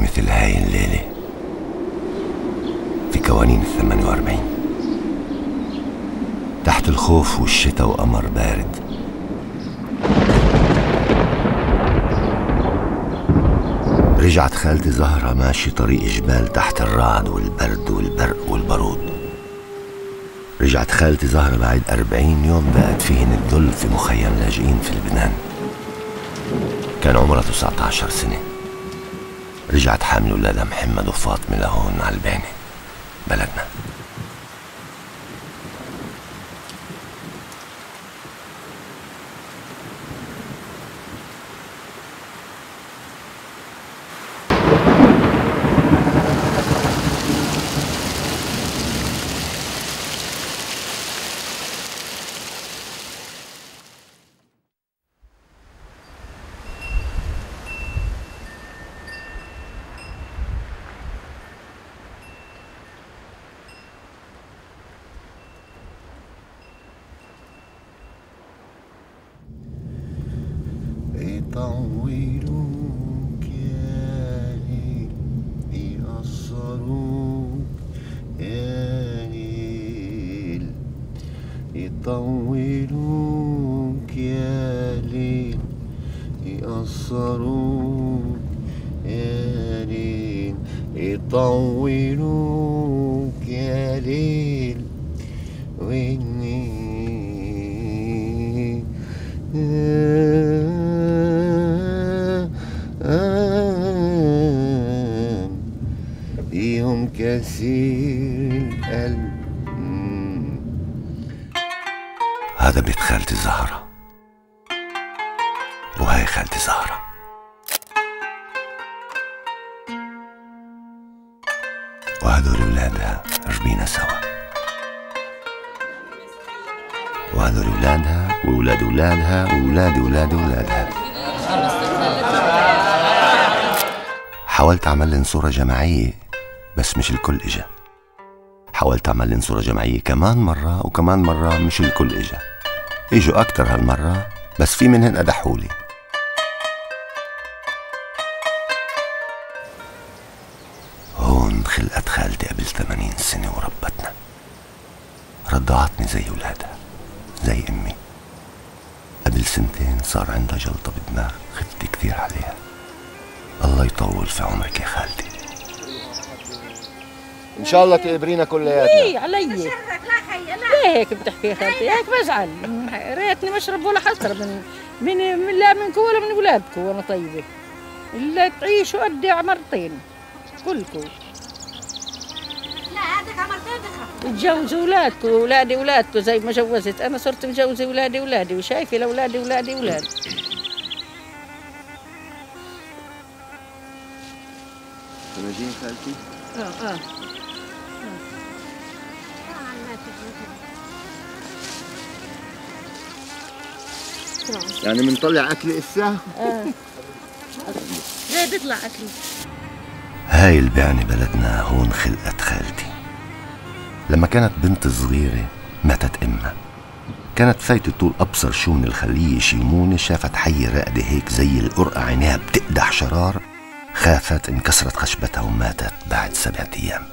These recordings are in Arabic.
تاني مثل هاي الليلة في كوانين ال48، تحت الخوف والشتا وقمر بارد. رجعت خالتي زهرة ماشي طريق جبال تحت الرعد والبرد والبرق والبارود. رجعت خالتي زهرة بعد 40 يوم بقت فيهن الذل في مخيم لاجئين في لبنان. كان عمرها 19 سنة. رجعت حامل ولادها محمد وفاطمة لهون على البانة بلدنا. يطولوك يا ليل يقصروك يا ليل، يطولوك يا ليل يقصروك يا ليل، يطولوك يا ليل والنيل يوم كثير القلب. هذا بيت خالتي زهرة، وهاي خالتي زهرة. وهدول ولادها ربينا سوا، وهدول ولادها وولاد ولادها وولاد ولاد ولادها. حاولت أعمل لهم صورة جماعية بس مش الكل إجا. حاولت أعمل لهم صورة جماعية كمان مرة وكمان مرة مش الكل إجا. إجوا أكتر هالمرة بس في منهن أدحولي. هون خلقت خالتي قبل 80 سنة وربتنا، رضعتني زي ولادها زي أمي. قبل 2 صار عندها جلطة بالدماغ، خفت كثير عليها. الله يطول في عمرك يا خالتي. ان شاء الله تقبرينا كلياتنا. ايه علي ليه هيك بتحكي يا خالتي؟ هيك بزعل، ريتني مشرب ولا حسرة لا منكم ولا من اولادكم. وانا طيبه الا تعيشوا قدي عمرتين كلكم. لا هذاك عمرتين تخرب. تجوزوا اولادكم، اولادي اولادكم زي ما جوزت انا، صرت مجوزه اولادي اولادي وشايفه لاولادي اولادي اولاد. تنجين خالتي؟ يعني بنطلع اكل اسا؟ ليه بيطلع اكل؟ هاي البعنة بلدنا، هون خلقت خالتي. لما كانت بنت صغيرة ماتت امها. كانت فايتة طول ابصر شو من الخلية شيمونة، شافت حية راقدة هيك زي القرقة عينيها بتقدح شرار، خافت انكسرت خشبتها وماتت بعد 7 أيام.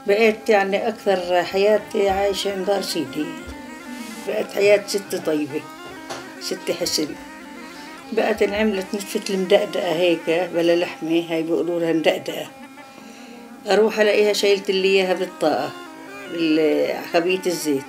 بقيت يعني أكثر حياتي عايشة عند دار سيدي. بقت حياة ست طيبة، ست حسن. بقت انعملت مثل مدقدقة هيك بلا لحمة، هاي بيقولوا لها مدقدقة. أروح ألاقيها شايلت اللي إياها بالطاقة، بخبية الزيت.